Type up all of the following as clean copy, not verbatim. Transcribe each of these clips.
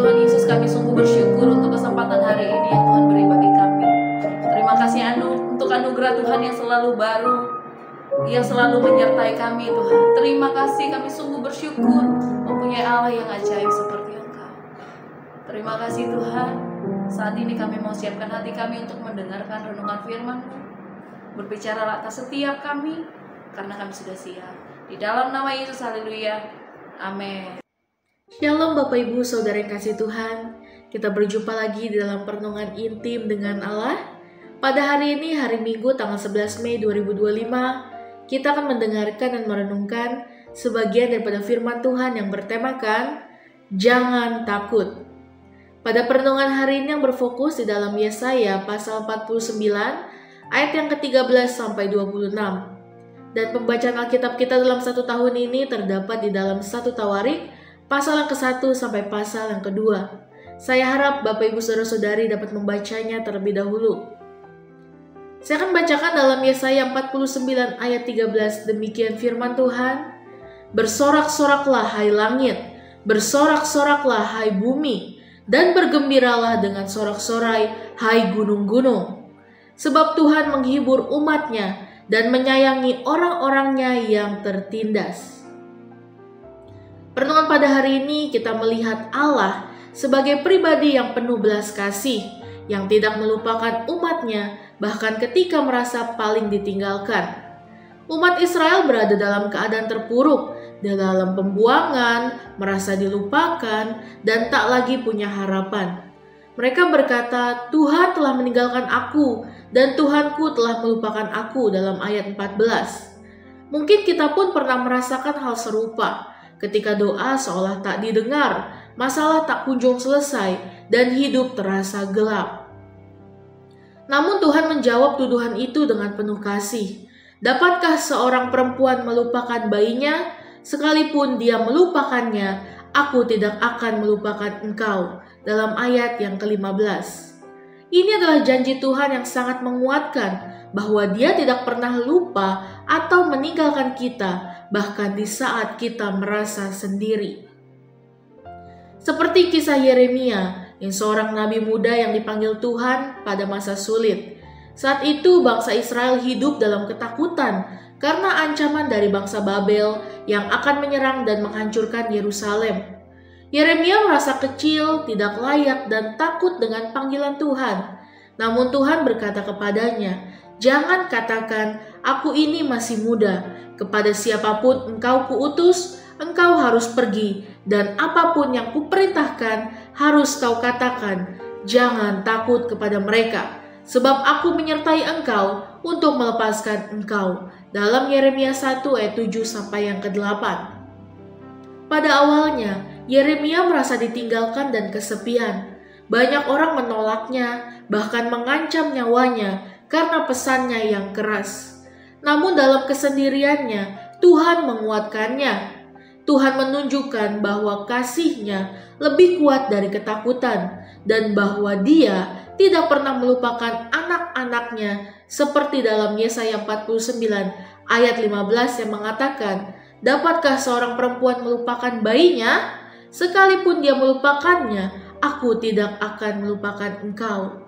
Tuhan Yesus, kami sungguh bersyukur untuk kesempatan hari ini yang Tuhan beri bagi kami. Terima kasih untuk anugerah Tuhan yang selalu baru, yang selalu menyertai kami Tuhan. Terima kasih, kami sungguh bersyukur mempunyai Allah yang ajaib seperti Engkau. Terima kasih Tuhan. Saat ini kami mau siapkan hati kami untuk mendengarkan renungan firman-Mu. Berbicara atas setiap kami, karena kami sudah siap. Di dalam nama Yesus, haleluya. Amin. Shalom Bapak Ibu Saudara yang kasih Tuhan. Kita berjumpa lagi di dalam perenungan intim dengan Allah. Pada hari ini, hari Minggu tanggal 11 Mei 2025, kita akan mendengarkan dan merenungkan sebagian daripada firman Tuhan yang bertemakan Jangan Takut. Pada perenungan hari ini yang berfokus di dalam Yesaya pasal 49 ayat yang ke-13 sampai 26. Dan pembacaan Alkitab kita dalam satu tahun ini terdapat di dalam 1 Tawarik pasal yang ke-1 sampai pasal yang ke-2. Saya harap Bapak Ibu Saudara-saudari dapat membacanya terlebih dahulu. Saya akan bacakan dalam Yesaya 49 ayat 13, demikian firman Tuhan. Bersorak-soraklah hai langit, bersorak-soraklah hai bumi, dan bergembiralah dengan sorak-sorai hai gunung-gunung. Sebab Tuhan menghibur umatnya dan menyayangi orang-orangnya yang tertindas. Renungan pada hari ini kita melihat Allah sebagai pribadi yang penuh belas kasih, yang tidak melupakan umatnya bahkan ketika merasa paling ditinggalkan. Umat Israel berada dalam keadaan terpuruk, dalam pembuangan, merasa dilupakan, dan tak lagi punya harapan. Mereka berkata, Tuhan telah meninggalkan aku, dan Tuhanku telah melupakan aku dalam ayat 14. Mungkin kita pun pernah merasakan hal serupa. Ketika doa seolah tak didengar, masalah tak kunjung selesai, dan hidup terasa gelap. Namun Tuhan menjawab tuduhan itu dengan penuh kasih. Dapatkah seorang perempuan melupakan bayinya? Sekalipun dia melupakannya, aku tidak akan melupakan engkau. Dalam ayat yang ke-15. Ini adalah janji Tuhan yang sangat menguatkan, bahwa Dia tidak pernah lupa atau meninggalkan kita, bahkan di saat kita merasa sendiri. Seperti kisah Yeremia, yang seorang nabi muda yang dipanggil Tuhan pada masa sulit. Saat itu bangsa Israel hidup dalam ketakutan karena ancaman dari bangsa Babel yang akan menyerang dan menghancurkan Yerusalem. Yeremia merasa kecil, tidak layak, dan takut dengan panggilan Tuhan. Namun Tuhan berkata kepadanya, "Jangan katakan, aku ini masih muda. Kepada siapapun engkau kuutus, engkau harus pergi, dan apapun yang kuperintahkan harus kau katakan. Jangan takut kepada mereka, sebab aku menyertai engkau untuk melepaskan engkau." Dalam Yeremia 1 ayat 7 sampai yang ke-8. Pada awalnya, Yeremia merasa ditinggalkan dan kesepian. Banyak orang menolaknya, bahkan mengancam nyawanya karena pesannya yang keras. Namun dalam kesendiriannya, Tuhan menguatkannya. Tuhan menunjukkan bahwa kasih-Nya lebih kuat dari ketakutan, dan bahwa Dia tidak pernah melupakan anak-anaknya, seperti dalam Yesaya 49 ayat 15 yang mengatakan, "Dapatkah seorang perempuan melupakan bayinya? Sekalipun dia melupakannya, aku tidak akan melupakan engkau."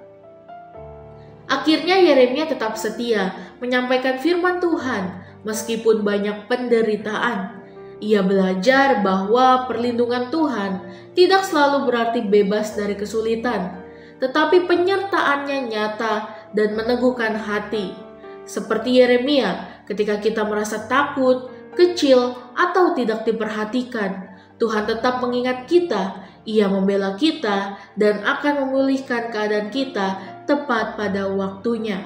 Akhirnya Yeremia tetap setia menyampaikan firman Tuhan meskipun banyak penderitaan. Ia belajar bahwa perlindungan Tuhan tidak selalu berarti bebas dari kesulitan, tetapi penyertaannya nyata dan meneguhkan hati. Seperti Yeremia, ketika kita merasa takut, kecil, atau tidak diperhatikan, Tuhan tetap mengingat kita, Ia membela kita, dan akan memulihkan keadaan kita tepat pada waktunya.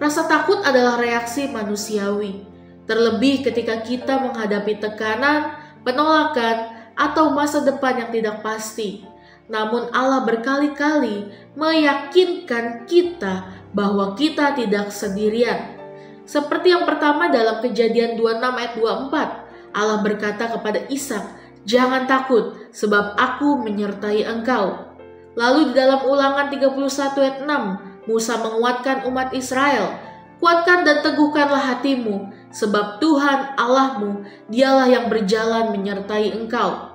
Rasa takut adalah reaksi manusiawi, terlebih ketika kita menghadapi tekanan, penolakan, atau masa depan yang tidak pasti. Namun Allah berkali-kali meyakinkan kita bahwa kita tidak sendirian. Seperti yang pertama dalam Kejadian 26 ayat 24. Allah berkata kepada Ishak, "Jangan takut, sebab aku menyertai engkau." Lalu di dalam Ulangan 31 ayat 6, Musa menguatkan umat Israel, "Kuatkan dan teguhkanlah hatimu, sebab Tuhan Allahmu, Dialah yang berjalan menyertai engkau."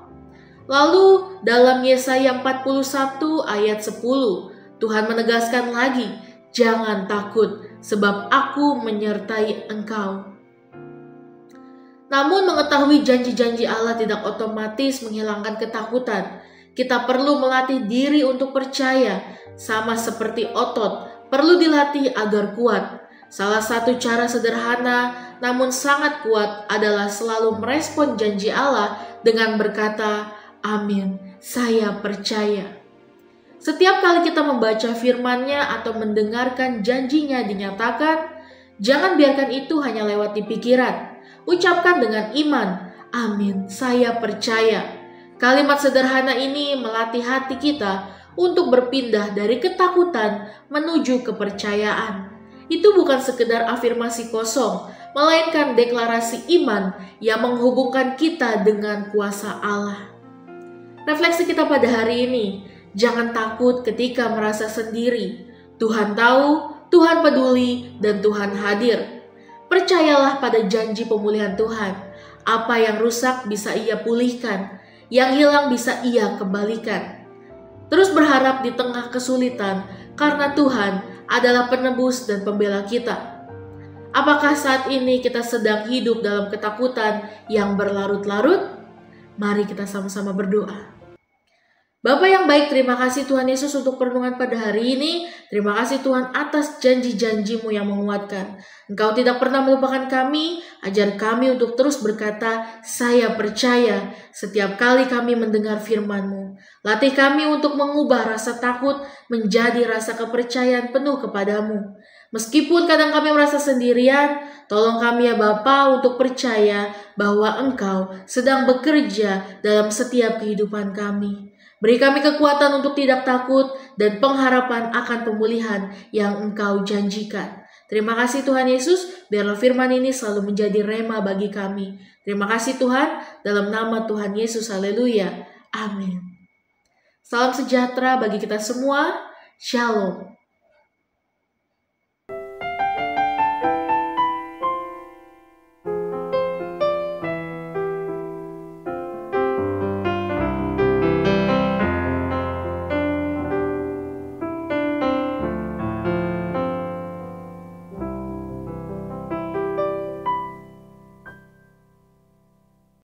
Lalu dalam Yesaya 41 ayat 10, Tuhan menegaskan lagi, jangan takut sebab aku menyertai engkau. Namun mengetahui janji-janji Allah tidak otomatis menghilangkan ketakutan. Kita perlu melatih diri untuk percaya, sama seperti otot, perlu dilatih agar kuat. Salah satu cara sederhana namun sangat kuat adalah selalu merespon janji Allah dengan berkata, amin, saya percaya. Setiap kali kita membaca firman-Nya atau mendengarkan janjinya dinyatakan, jangan biarkan itu hanya lewat di pikiran. Ucapkan dengan iman, amin, saya percaya. Kalimat sederhana ini melatih hati kita untuk berpindah dari ketakutan menuju kepercayaan. Itu bukan sekedar afirmasi kosong, melainkan deklarasi iman yang menghubungkan kita dengan kuasa Allah. Refleksi kita pada hari ini, jangan takut ketika merasa sendiri. Tuhan tahu, Tuhan peduli, dan Tuhan hadir. Percayalah pada janji pemulihan Tuhan. Apa yang rusak bisa Ia pulihkan, yang hilang bisa Ia kembalikan. Terus berharap di tengah kesulitan, karena Tuhan adalah penebus dan pembela kita. Apakah saat ini kita sedang hidup dalam ketakutan yang berlarut-larut? Mari kita sama-sama berdoa. Bapa yang baik, terima kasih Tuhan Yesus untuk perenungan pada hari ini. Terima kasih Tuhan atas janji-janji-Mu yang menguatkan. Engkau tidak pernah melupakan kami. Ajar kami untuk terus berkata, saya percaya setiap kali kami mendengar firman-Mu. Latih kami untuk mengubah rasa takut menjadi rasa kepercayaan penuh kepadamu. Meskipun kadang kami merasa sendirian, tolong kami ya Bapa untuk percaya bahwa Engkau sedang bekerja dalam setiap kehidupan kami. Beri kami kekuatan untuk tidak takut dan pengharapan akan pemulihan yang Engkau janjikan. Terima kasih Tuhan Yesus, biarlah firman ini selalu menjadi rema bagi kami. Terima kasih Tuhan, dalam nama Tuhan Yesus, haleluya, amin. Salam sejahtera bagi kita semua, shalom.